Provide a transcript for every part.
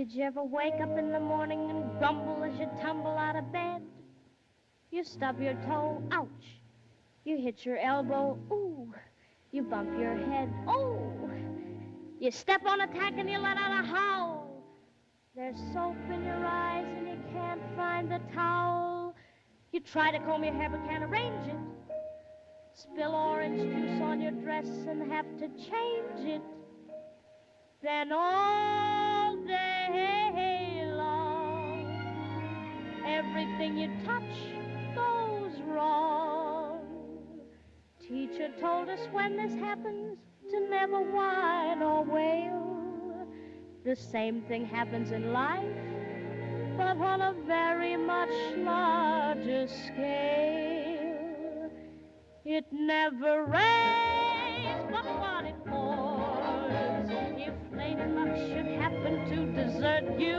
Did you ever wake up in the morning and grumble as you tumble out of bed? You stub your toe, ouch. You hit your elbow, ooh. You bump your head, oh. You step on a tack and you let out a howl. There's soap in your eyes and you can't find the towel. You try to comb your hair but can't arrange it. Spill orange juice on your dress and have to change it. Then all day long, everything you touch goes wrong. Teacher told us when this happens to never whine or wail. The same thing happens in life, but on a very much larger scale. It never rains but what it pours. If lady luck should happen to desert you,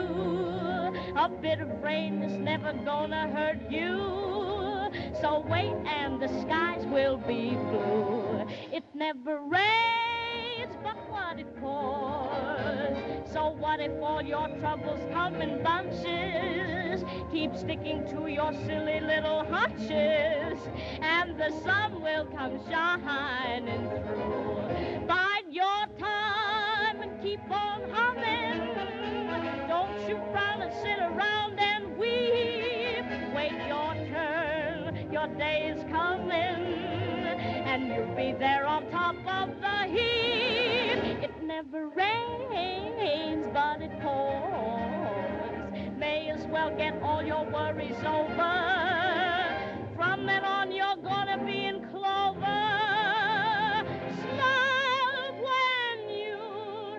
a bit of rain is never gonna hurt you. So wait and the skies will be blue. It never rains but what it pours. So what if all your troubles come in bunches? Keep sticking to your silly little hunches, and the sun will come shining through. Bide your time and keep on humming. Don't you frown and sit around and weep. Wait your turn, your day is coming, and you'll be there on top of the heap. It never rains, but it pours. May as well get all your worries over. From then on, you're gonna be in clover. Smile when you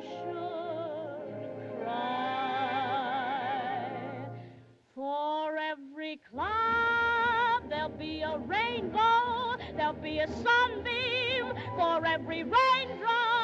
should cry. For every cloud, there'll be a rainbow. There'll be a sunbeam for every raindrop.